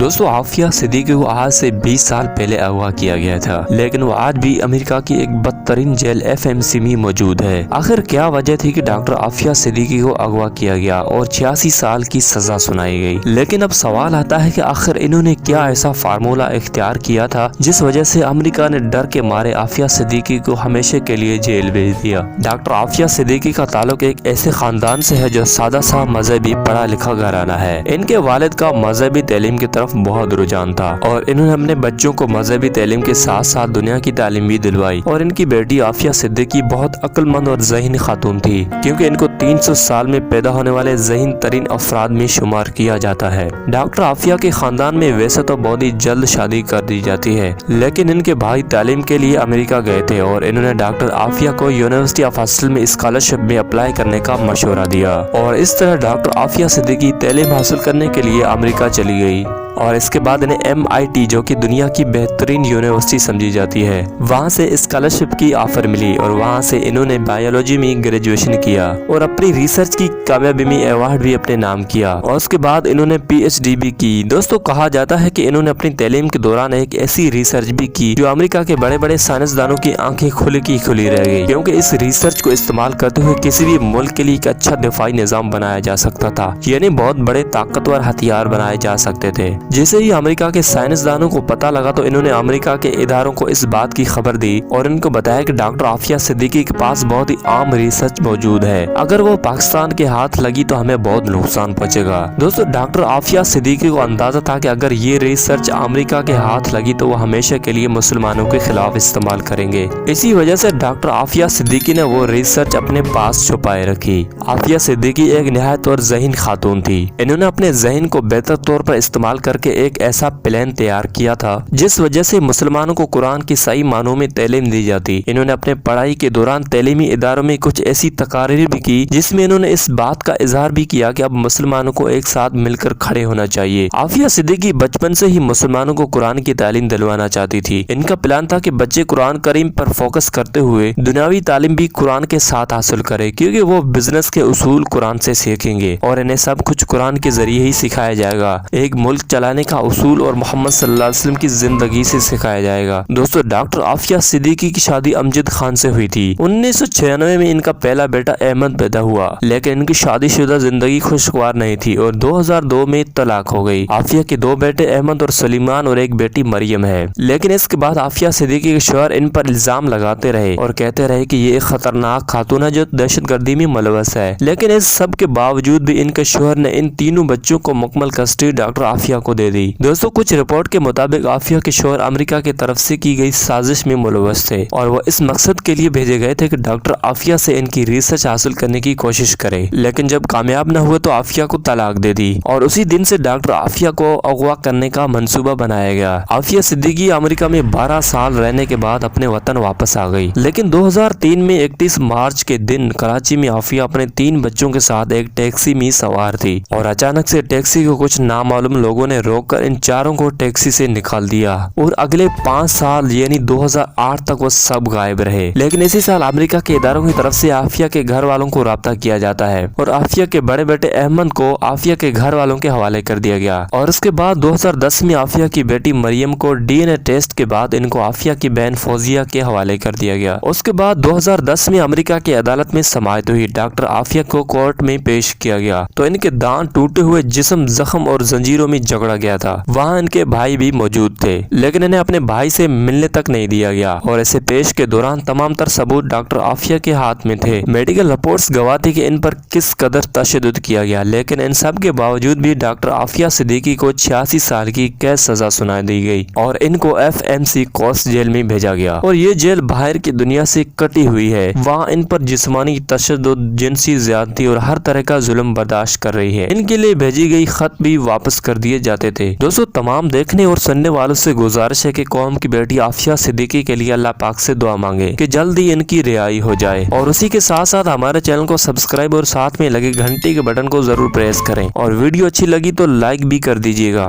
دوستو عافیہ صدیقی کو آج سے 20 سال پہلے اغوا کیا گیا تھا، لیکن وہ آج بھی امریکہ کی ایک بدترین جیل FMC میں موجود ہے۔ آخر کیا وجہ تھی کہ ڈاکٹر عافیہ صدیقی کو اغوا کیا گیا اور 86 سال کی سزا سنائی گئی؟ لیکن اب سوال آتا ہے کہ آخر انہوں نے کیا ایسا فارمولہ اختیار کیا تھا جس وجہ سے امریکہ نے ڈر کے مارے عافیہ صدیقی کو ہمیشہ کے لیے جیل بھیج دیا؟ ڈاکٹر عافیہ صدیقی کا تعلق ایک ایسے خاندان سے ہے جو سادہ سا مذہبی پڑھا لکھا گھرانہ ہے۔ ان کے والد کا مذہبی تعلیم کی طرف بہت رجحان تھا اور انہوں نے اپنے بچوں کو مذہبی تعلیم کے ساتھ ساتھ دنیا کی تعلیم بھی دلوائی، اور ان کی بیٹی عافیہ صدیقی بہت عقل مند اور ذہین خاتون تھی، کیونکہ ان کو 300 سال میں پیدا ہونے والے ذہین ترین افراد میں شمار کیا جاتا ہے۔ ڈاکٹر عافیہ کے خاندان میں ویسے تو بہت ہی جلد شادی کر دی جاتی ہے، لیکن ان کے بھائی تعلیم کے لیے امریکہ گئے تھے اور انہوں نے ڈاکٹر عافیہ کو یونیورسٹی آف ہاسٹل میں اسکالرشپ میں اپلائی کرنے کا مشورہ دیا، اور اس طرح ڈاکٹر عافیہ صدیقی تعلیم حاصل کرنے کے لیے امریکہ چلی گئی، اور اس کے بعد انہیں MIT جو کہ دنیا کی بہترین یونیورسٹی سمجھی جاتی ہے، وہاں سے اسکالرشپ کی آفر ملی، اور وہاں سے انہوں نے بایولوجی میں گریجویشن کیا اور اپنی ریسرچ کی کامیابی میں ایوارڈ بھی اپنے نام کیا، اور اس کے بعد انہوں نے PhD بھی کی۔ دوستو کہا جاتا ہے کہ انہوں نے اپنی تعلیم کے دوران ایک ایسی ریسرچ بھی کی جو امریکہ کے بڑے بڑے سائنسدانوں کی آنکھیں کھلی کی کھلی رہ گئی، کیونکہ اس ریسرچ کو استعمال کرتے ہوئے کسی بھی ملک کے لیے ایک اچھا دفاعی نظام بنایا جا سکتا تھا، یعنی بہت بڑے طاقتور ہتھیار بنائے جا سکتے تھے۔ جیسے ہی امریکہ کے سائنسدانوں کو پتہ لگا تو انہوں نے امریکہ کے اداروں کو اس بات کی خبر دی اور ان کو بتایا کہ ڈاکٹر عافیہ صدیقی کے پاس بہت ہی عام ریسرچ موجود ہے، اگر وہ پاکستان کے ہاتھ لگی تو ہمیں بہت نقصان پہنچے گا۔ دوستو ڈاکٹر عافیہ صدیقی کو اندازہ تھا کہ اگر یہ ریسرچ امریکہ کے ہاتھ لگی تو وہ ہمیشہ کے لیے مسلمانوں کے خلاف استعمال کریں گے، اسی وجہ سے ڈاکٹر عافیہ صدیقی نے وہ ریسرچ اپنے پاس چھپائے رکھی۔ عافیہ صدیقی ایک نہایت اور ذہین خاتون تھی۔ انہوں نے اپنے ذہن کو بہتر طور پر استعمال کر کے ایک ایسا پلان تیار کیا تھا جس وجہ سے مسلمانوں کو قرآن کی صحیح معنوں میں تعلیم دی جاتی۔ انہوں نے اپنے پڑھائی کے دوران تعلیمی اداروں میں کچھ ایسی تقاریر بھی کی جس میں انہوں نے اس بات کا اظہار بھی کیا کہ اب مسلمانوں کو ایک ساتھ مل کر کھڑے ہونا چاہیے۔ عافیہ صدیقی بچپن سے ہی مسلمانوں کو قرآن کی تعلیم دلوانا چاہتی تھی۔ ان کا پلان تھا کہ بچے قرآن کریم پر فوکس کرتے ہوئے دنیاوی تعلیم بھی قرآن کے ساتھ حاصل کرے، کیونکہ وہ بزنس کے اصول قرآن سے سیکھیں گے اور انہیں سب کچھ قرآن کے ذریعے ہی سکھایا جائے گا۔ ایک ملک چلانے کا اصول اور محمد صلی اللہ علیہ وسلم کی زندگی سے سکھایا جائے گا۔ دوستو ڈاکٹر عافیہ صدیقی کی شادی امجد خان سے ہوئی تھی۔ 1996 میں ان کا پہلا بیٹا احمد پیدا ہوا، لیکن ان کی شادی شدہ زندگی خوشگوار نہیں تھی اور 2002 میں طلاق ہو گئی۔ عافیہ کے 2 بیٹے احمد اور سلیمان اور ایک بیٹی مریم ہے، لیکن اس کے بعد عافیہ صدیقی کے شوہر ان پر الزام لگاتے رہے اور کہتے رہے کہ یہ ایک خطرناک خاتون ہے جو دہشت گردی میں ملوث ہے، لیکن اس سب کے باوجود بھی ان کے شوہر نے ان تینوں بچوں کو مکمل کسٹڈی ڈاکٹر عافیہ کو دے دی۔ دوستو کچھ رپورٹ کے مطابق عافیہ کے شوہر امریکہ کی طرف سے کی گئی سازش میں ملوث تھے اور وہ اس مقصد کے لیے بھیجے گئے تھے کہ ڈاکٹر عافیہ سے ان کی ریسرچ حاصل کرنے کی کوشش کرے، لیکن جب کامیاب نہ ہوئے تو عافیہ کو طلاق دے دی اور اسی دن سے ڈاکٹر عافیہ کو اغوا کرنے کا منصوبہ بنایا گیا۔ عافیہ صدیقی امریکہ میں 12 سال رہنے کے بعد اپنے وطن واپس آ گئی، لیکن 2003 میں 31 مارچ کے دن کراچی میں عافیہ اپنے 3 بچوں کے ساتھ ایک ٹیکسی میں سوار تھی اور اچانک سے ٹیکسی کو کچھ نامعلوم لوگوں نے روک کر ان چاروں کو ٹیکسی سے نکال دیا اور اگلے 5 سال یعنی 2008 تک وہ سب غائب رہے۔ لیکن اسی سال امریکہ کے اداروں کی طرف سے عافیہ کے گھر والوں کو رابطہ کیا جاتا ہے اور عافیہ کے بڑے بیٹے احمد کو عافیہ کے گھر والوں کے حوالے کر دیا گیا، اور اس کے بعد 2010 میں عافیہ کی بیٹی مریم کو DNA ٹیسٹ کے بعد ان کو عافیہ کی بہن فوزیہ کے حوالے کر دیا گیا۔ اس کے بعد 2010 میں امریکہ کی عدالت میں سماعت ہوئی، ڈاکٹر عافیہ کو کورٹ میں پیش کیا گیا تو ان کے دانت ٹوٹے ہوئے جسم زخم اور زنجیروں میں جکڑا گیا تھا۔ وہاں ان کے بھائی بھی موجود تھے، لیکن انہیں اپنے بھائی سے ملنے تک نہیں دیا گیا، اور اسے پیش کے دوران تمام تر ثبوت ڈاکٹر عافیہ کے ہاتھ میں تھے۔ میڈیکل رپورٹس گواہ تھی کہ ان پر کس قدر تشدد کیا گیا، لیکن ان سب کے باوجود بھی ڈاکٹر عافیہ صدیقی کو 86 سال کی قید سزا سنا دی گئی اور ان کو FMC کوسٹ جیل میں بھیجا گیا، اور یہ جیل باہر کی دنیا سے کٹی ہوئی ہے۔ وہاں ان پر جسمانی تشدد، جنسی زیادتی اور ہر طرح کا ظلم برداشت کر رہی ہے۔ ان کے لیے بھیجی گئی خط بھی واپس کر دیے جاتے تھے۔ دوستو تمام دیکھنے اور سننے والوں سے گزارش ہے کہ قوم کی بیٹی عافیہ صدیقی کے لیے اللہ پاک سے دعا مانگے کہ جلدی ان کی رہائی ہو جائے، اور اسی کے ساتھ ساتھ ہمارے چینل کو سبسکرائب اور ساتھ میں لگے گھنٹی کے بٹن کو ضرور پریس کریں، اور ویڈیو اچھی لگی تو لائک بھی کر دیجیے گا۔